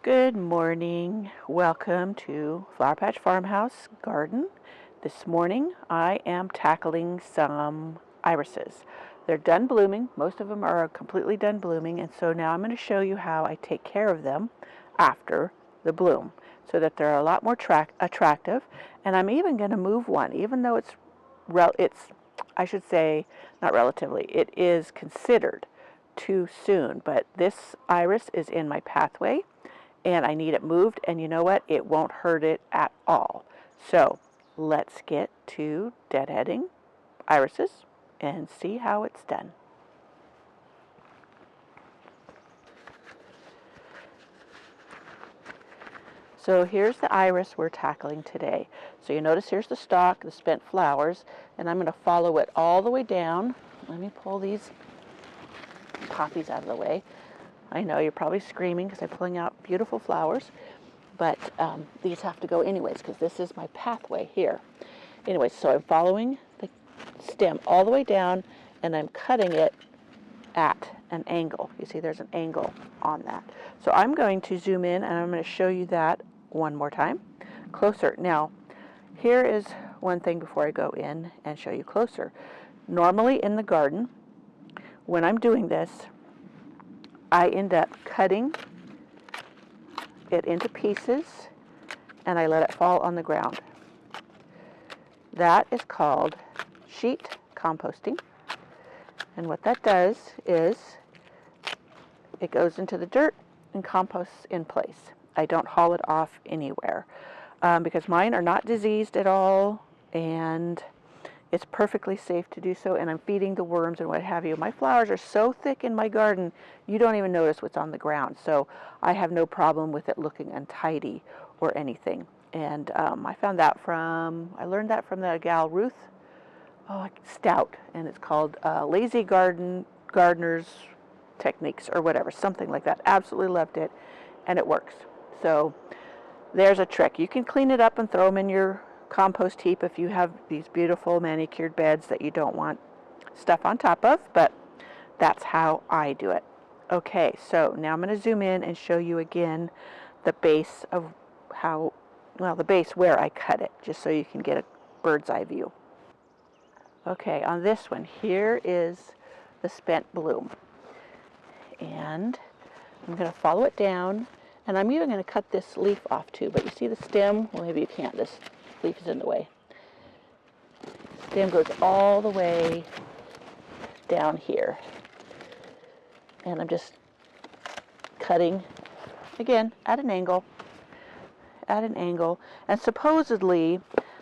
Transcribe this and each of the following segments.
Good morning. Welcome to Flower Patch Farmhouse Garden. This morning I am tackling some irises. They're done blooming. Most of them are completely done blooming, and so now I'm going to show you how I take care of them after the bloom so that they're a lot more attractive. And I'm even going to move one, even though it's I should say not relatively, it is considered too soon, but this iris is in my pathway and I need it moved, and you know what? It won't hurt it at all. So let's get to deadheading irises and see how it's done. So here's the iris we're tackling today. So you notice here's the stalk, the spent flowers, and I'm going to follow it all the way down. Let me pull these poppies out of the way. I know you're probably screaming because I'm pulling out beautiful flowers, but these have to go anyways because this is my pathway here. Anyways, so I'm following the stem all the way down and I'm cutting it at an angle. You see there's an angle on that. So I'm going to zoom in and I'm going to show you that one more time closer. Now, here is one thing before I go in and show you closer. Normally in the garden, when I'm doing this, I end up cutting it into pieces and I let it fall on the ground. That is called sheet composting. And what that does is it goes into the dirt and composts in place. I don't haul it off anywhere because mine are not diseased at all and it's perfectly safe to do so, and I'm feeding the worms and what have you. My flowers are so thick in my garden, you don't even notice what's on the ground. So I have no problem with it looking untidy or anything. And I learned that from the gal Ruth Stout, and it's called Lazy Gardener's Techniques or whatever, something like that. Absolutely loved it, and it works. So there's a trick. You can clean it up and throw them in your compost heap if you have these beautiful manicured beds that you don't want stuff on top of, but that's how I do it. Okay, so now I'm going to zoom in and show you again the base of the base where I cut it, just so you can get a bird's eye view. Okay, on this one, here is the spent bloom. And I'm going to follow it down, and I'm even going to cut this leaf off too, but you see the stem? Well, maybe you can't. This leaf is in the way. Stem goes all the way down here. And I'm just cutting, again, at an angle. And supposedly,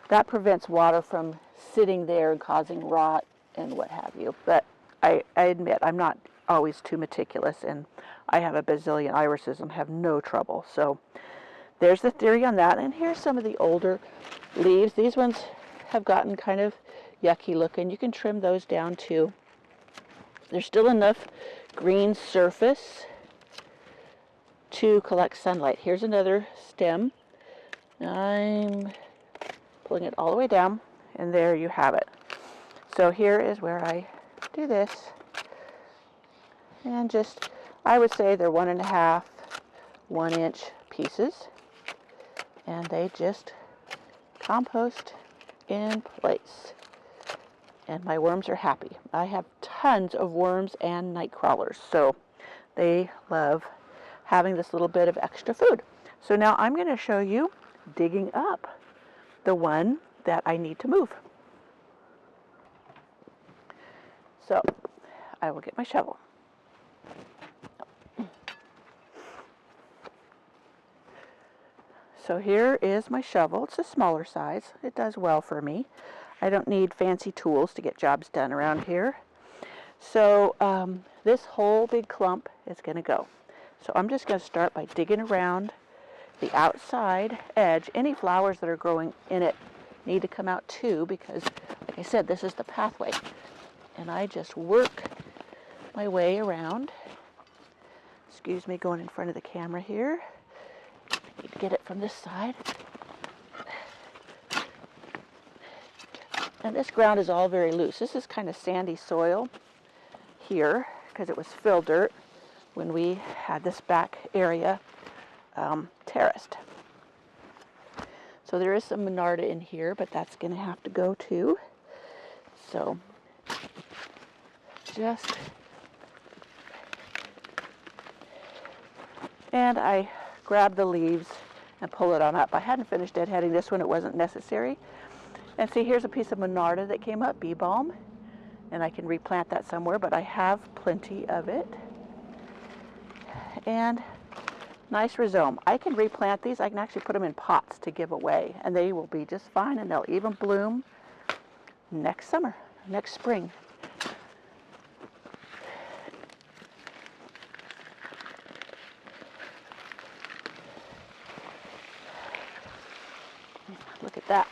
that prevents water from sitting there and causing rot and what have you. But I admit, I'm not always too meticulous, and I have a bazillion irises and have no trouble. So there's the theory on that. And here's some of the older leaves. These ones have gotten kind of yucky looking. You can trim those down too. There's still enough green surface to collect sunlight. Here's another stem. I'm pulling it all the way down, and there you have it. So here is where I do this. And just, I would say they're 1.5, 1 inch pieces. And they just compost in place. And my worms are happy. I have tons of worms and night crawlers, so they love having this little bit of extra food. So now I'm going to show you digging up the one that I need to move. So I will get my shovel. So here is my shovel. It's a smaller size. It does well for me. I don't need fancy tools to get jobs done around here. So this whole big clump is going to go. So I'm just going to start by digging around the outside edge. Any flowers that are growing in it need to come out too, because like I said, this is the pathway. And I just work my way around. Excuse me going in front of the camera here. I need to get it from this side. And this ground is all very loose. This is kind of sandy soil here because it was fill dirt when we had this back area terraced. So there is some Monarda in here, but that's going to have to go too. So just, and I grab the leaves and pull it on up. I hadn't finished deadheading this one, it wasn't necessary. And see, here's a piece of Monarda that came up, bee balm, and I can replant that somewhere, but I have plenty of it. And nice rhizome. I can replant these. I can actually put them in pots to give away, and they will be just fine, and they'll even bloom next summer, next spring. Look at that.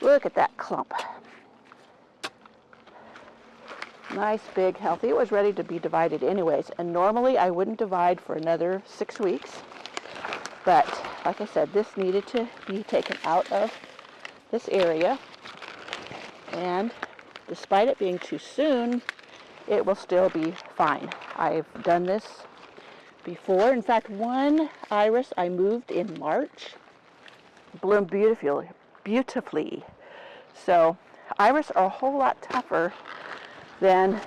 Look at that clump. Nice, big, healthy. It was ready to be divided anyways, and normally I wouldn't divide for another 6 weeks, but like I said, this needed to be taken out of this area, and despite it being too soon, it will still be fine. I've done this before. In fact, one iris I moved in March, bloomed beautifully. So iris are a whole lot tougher than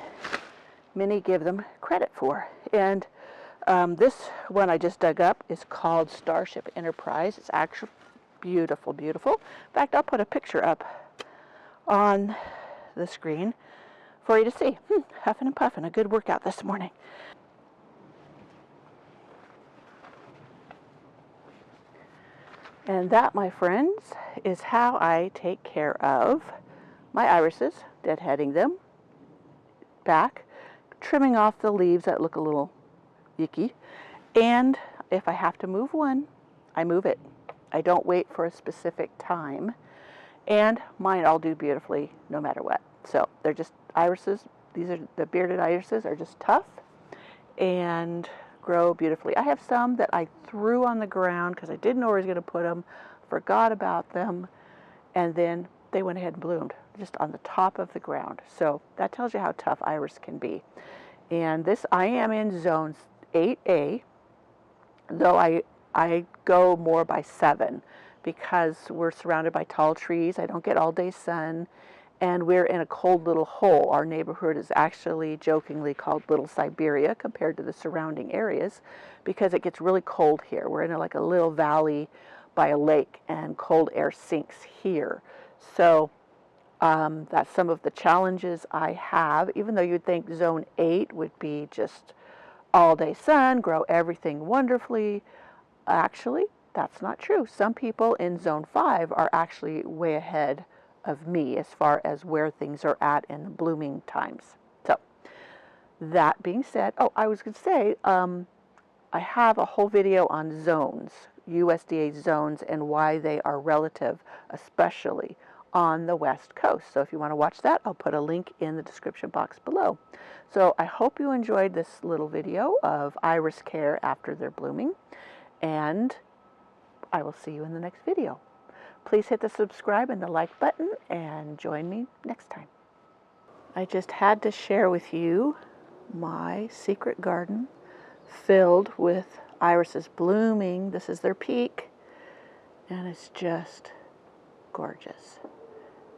many give them credit for. And this one I just dug up is called Starship Enterprise. It's actually beautiful, beautiful. In fact, I'll put a picture up on the screen for you to see. Huffing and puffing, a good workout this morning. And that, my friends, is how I take care of my irises, deadheading them back, trimming off the leaves that look a little yucky, and if I have to move one, I move it. I don't wait for a specific time, and mine all do beautifully no matter what. So they're just irises. These are the bearded irises, are just tough and grow beautifully. I have some that I threw on the ground because I didn't know where I was going to put them, forgot about them, and then they went ahead and bloomed just on the top of the ground. So that tells you how tough iris can be. And this, I am in zone 8A, though I go more by 7 because we're surrounded by tall trees. I don't get all day sun, and we're in a cold little hole. Our neighborhood is actually jokingly called Little Siberia compared to the surrounding areas because it gets really cold here. We're in like a little valley by a lake, and cold air sinks here. So that's some of the challenges I have, even though you'd think zone 8 would be just all day sun, grow everything wonderfully. Actually, that's not true. Some people in zone 5 are actually way ahead of me as far as where things are at in the blooming times. So that being said, I was going to say, I have a whole video on zones, USDA zones, and why they are relative, especially on the West Coast. So if you want to watch that, I'll put a link in the description box below. So I hope you enjoyed this little video of iris care after they're blooming, and I will see you in the next video. Please hit the subscribe and the like button and join me next time. I just had to share with you my secret garden filled with irises blooming. This is their peak, and it's just gorgeous.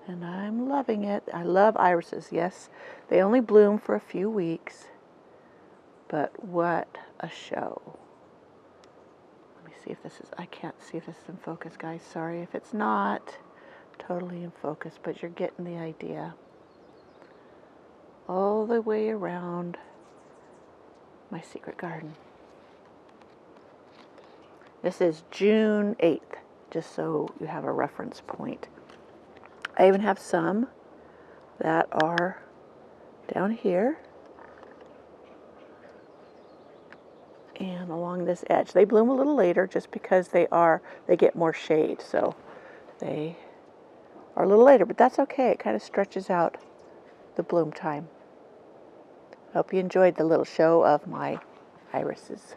And I'm loving it. I love irises. Yes, they only bloom for a few weeks, but what a show. Let me see if this is, I can't see if this is in focus, guys. Sorry if it's not totally in focus, but you're getting the idea. All the way around my secret garden. This is June 8th, just so you have a reference point. I even have some that are down here and along this edge. They bloom a little later just because they get more shade, so they are a little later, but that's okay. It kind of stretches out the bloom time. I hope you enjoyed the little show of my irises.